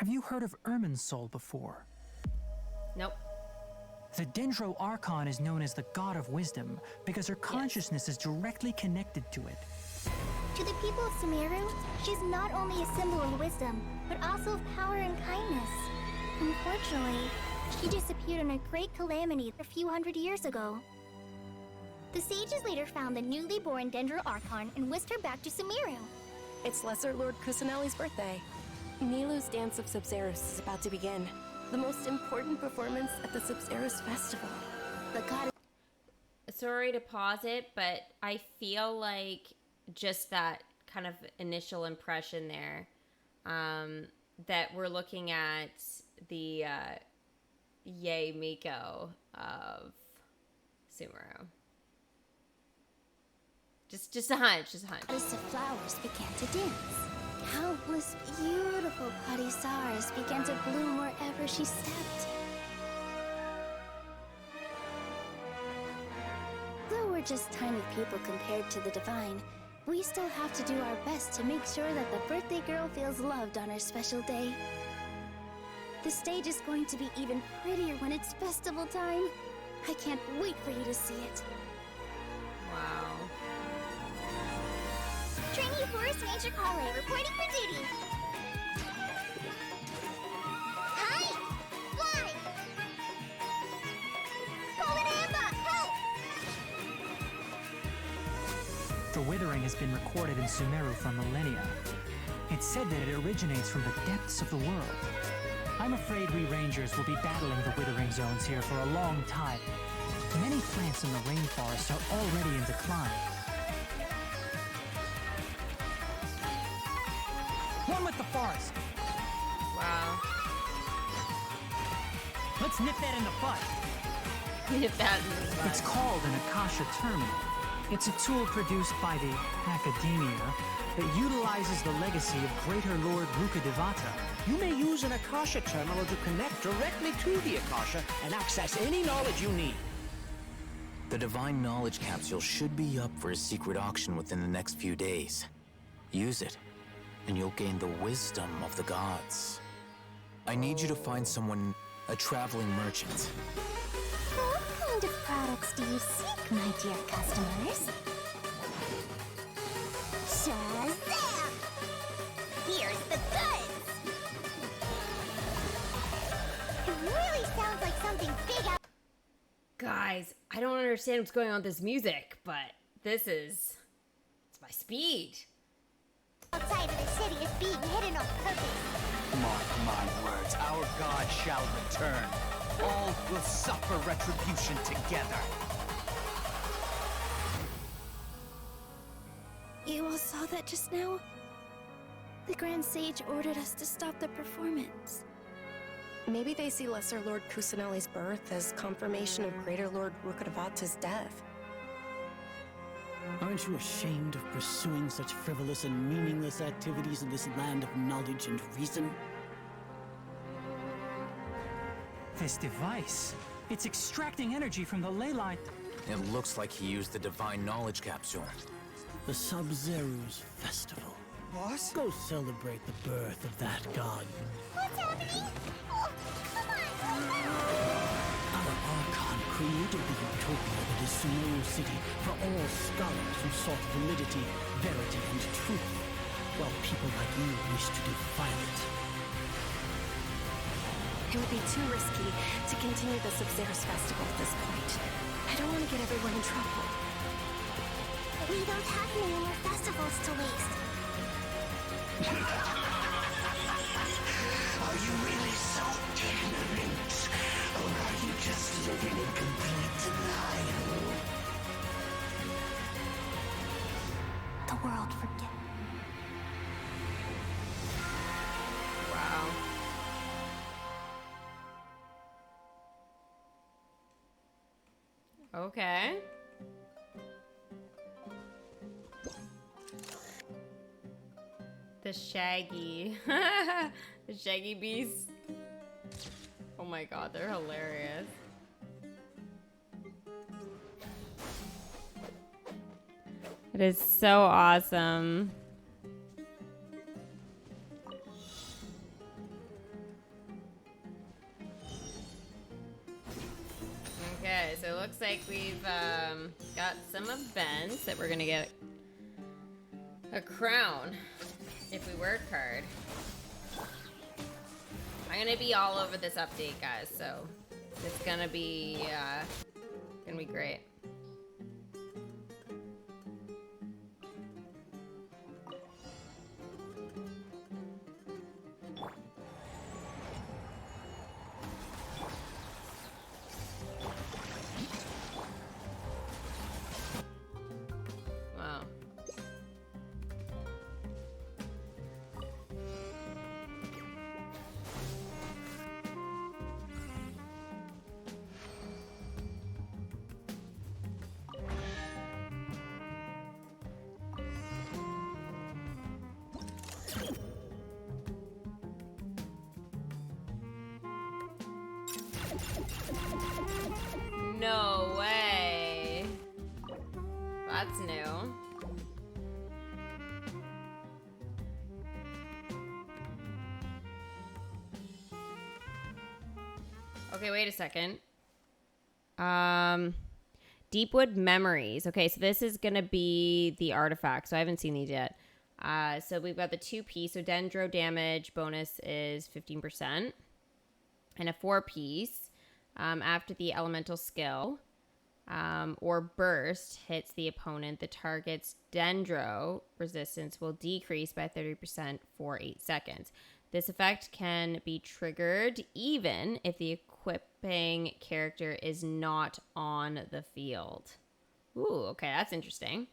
Have you heard of Irminsul before? Nope. The Dendro Archon is known as the God of Wisdom because her consciousness is directly connected to it. To the people of Sumeru, she's not only a symbol of wisdom, but also of power and kindness. Unfortunately, she disappeared in a great calamity a few hundred years ago. The sages later found the newly born Dendro Archon and whisked her back to Sumeru. It's Lesser Lord Kusanali's birthday. Nilou's Dance of Sabzerus is about to begin. The most important performance at the Sabzerus Festival. The god. Sorry to pause it, but I feel like just that kind of initial impression there, that we're looking at the Yae Miko of Sumeru. Just a hunch, Goddess of flowers began to dance. Countless beautiful Padisars began to bloom wherever she stepped. Though we're just tiny people compared to the divine, we still have to do our best to make sure that the birthday girl feels loved on her special day. The stage is going to be even prettier when it's festival time. I can't wait for you to see it. Wow. Trainee Forest Ranger Kale reporting for duty. Hi! Fly! Colin Amba, help! The withering has been recorded in Sumeru for millennia. It's said that it originates from the depths of the world. I'm afraid we rangers will be battling the withering zones here for a long time. Many plants in the rainforest are already in decline. One with the forest. Wow. Let's nip that in the bud. Nip that in the bud. It's called an Akasha Terminal. It's a tool produced by the Academia that utilizes the legacy of Greater Lord Rukkhadevata. You may use an Akasha terminal to connect directly to the Akasha and access any knowledge you need. The Divine Knowledge Capsule should be up for a secret auction within the next few days. Use it, and you'll gain the wisdom of the gods. I need you to find someone, a traveling merchant. What kind of products do you seek, my dear customers? Shazam! Here's the goods! It really sounds like something big out. Guys, I don't understand what's going on with this music, but it's my speed. Outside of the city is being hidden on purpose. Mark my words, our god shall return. All will suffer retribution together. You all saw that just now? The Grand Sage ordered us to stop the performance. Maybe they see Lesser Lord Kusanali's birth as confirmation of Greater Lord Rukkhadevata's death. Aren't you ashamed of pursuing such frivolous and meaningless activities in this land of knowledge and reason? This device, it's extracting energy from the ley line. It looks like he used the Divine Knowledge Capsule. The Sabzerus Festival. Boss? Go celebrate the birth of that god. What's happening? Oh, come on! Our Archon created the utopia that is Sumeru City for all scholars who sought validity, verity, and truth, while people like you wish to defile it. It would be too risky to continue the Sabzerus Festival at this point. I don't want to get everyone in trouble. We don't have many more festivals to waste. Are you really so ignorant? Or are you just living in complete denial? The world forget. Wow. Okay. The Shaggy. The Shaggy Beasts. Oh my god, they're hilarious. It is so awesome. so it looks like we've got some events that we're gonna get a crown if we work hard. I'm gonna be all over this update, guys, so it's gonna be great. Wow. No way. That's new. Okay, wait a second. Deepwood Memories. Okay, so this is gonna be the artifact. So I haven't seen these yet. So we've got the 2-piece. So Dendro damage bonus is 15%. And a 4-piece. After the elemental skill or burst hits the opponent, the target's Dendro resistance will decrease by 30% for 8 seconds. This effect can be triggered even if the equipping character is not on the field. Ooh, okay, that's interesting.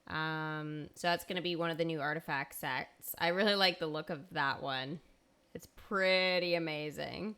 So that's going to be one of the new artifact sets. I really like the look of that one. It's pretty amazing.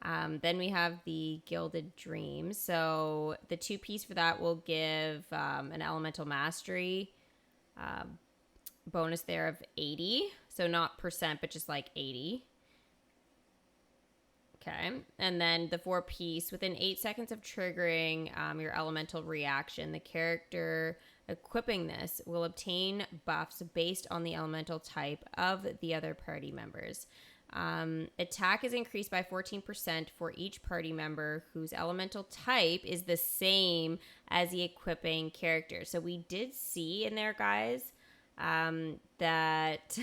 Then we have the Gilded Dream. So the 2-piece for that will give an elemental mastery bonus there of 80. So not percent, but just like 80. Okay. And then the 4-piece, within 8 seconds of triggering your elemental reaction, the character equipping this will obtain buffs based on the elemental type of the other party members. Attack is increased by 14% for each party member whose elemental type is the same as the equipping character. So we did see in there, guys, that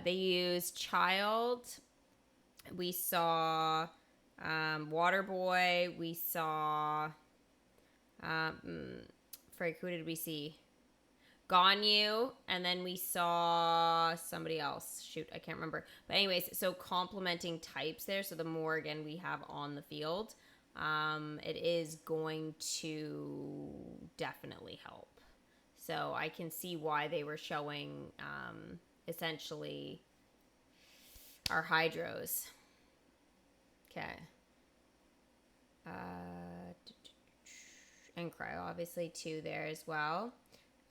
they use Child. We saw Water Boy. We saw Frank, who did we see? Ganyu, and then we saw somebody else. Shoot, I can't remember. But anyways, so complementing types there. So the more, again, we have on the field, it is going to definitely help. So I can see why they were showing essentially our Hydros. Okay. And Cryo, obviously, too, there as well.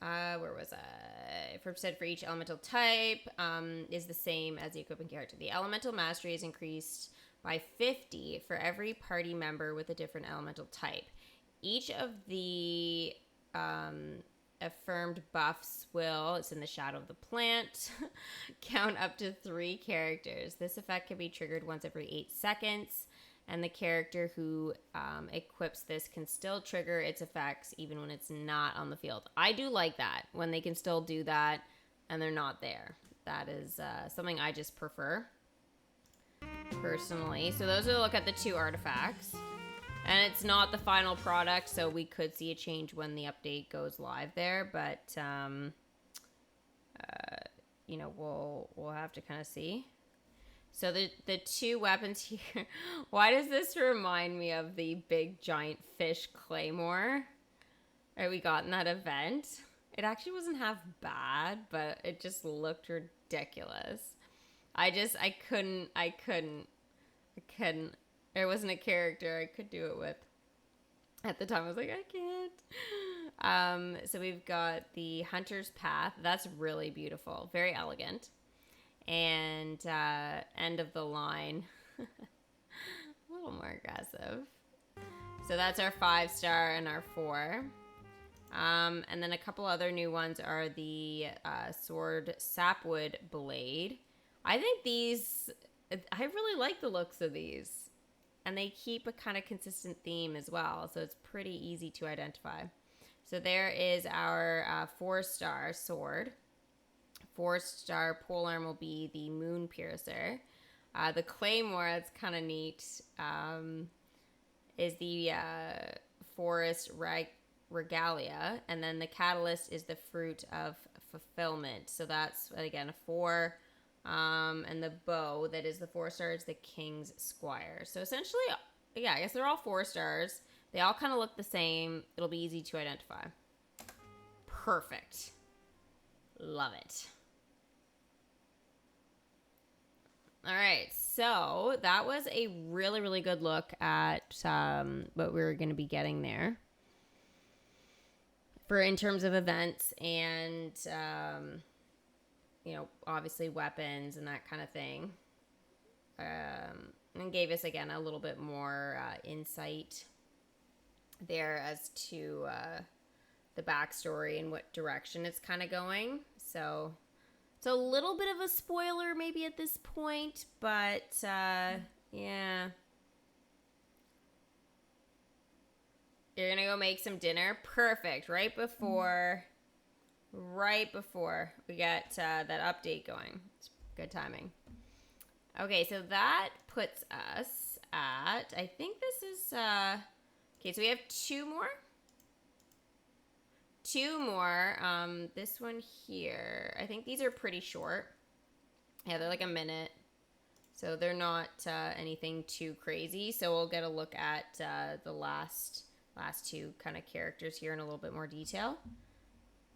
Where was I? Said for each elemental type is the same as the equipping character. The elemental mastery is increased by 50 for every party member with a different elemental type. Each of the affirmed buffs will, it's in the shadow of the plant, count up to 3 characters. This effect can be triggered once every 8 seconds. And the character who equips this can still trigger its effects even when it's not on the field. I do like that, when they can still do that and they're not there. That is something I just prefer, personally. So those are a look at the 2 artifacts. And it's not the final product, so we could see a change when the update goes live there. But, you know, we'll have to kind of see. So the 2 weapons here, why does this remind me of the big giant fish claymore that we got in that event? It actually wasn't half bad, but it just looked ridiculous. I couldn't. There wasn't a character I could do it with. At the time, I was like, I can't. So we've got the Hunter's Path. That's really beautiful. Very elegant. And end of the line, a little more aggressive. So that's our 5-star and our 4. And then a couple other new ones are the Sword Sapwood Blade. I think these, I really like the looks of these. and they keep a kind of consistent theme as well, so it's pretty easy to identify. So there is our 4-star sword. 4-star polearm will be the Moon Piercer. The claymore, that's kind of neat, is the Forest Regalia, and then the catalyst is the Fruit of Fulfillment. So that's, again, a 4, and the bow that is the 4-star is the King's Squire. So essentially, yeah, I guess they're all 4 stars. They all kind of look the same. It'll be easy to identify. Perfect. Love it. All right, so that was a really, really good look at what we're going to be getting there for in terms of events and, you know, obviously weapons and that kind of thing. And gave us, again, a little bit more insight there as to the backstory and what direction it's kind of going. So it's a little bit of a spoiler maybe at this point, but yeah. You're gonna go make some dinner. Perfect. Right before we get that update going. It's good timing. Okay, so that puts us at, I think this is, okay, so we have 2 more. 2 more. This one here, I think these are pretty short. Yeah, they're like a minute. So they're not anything too crazy. So we'll get a look at the last 2 kind of characters here in a little bit more detail.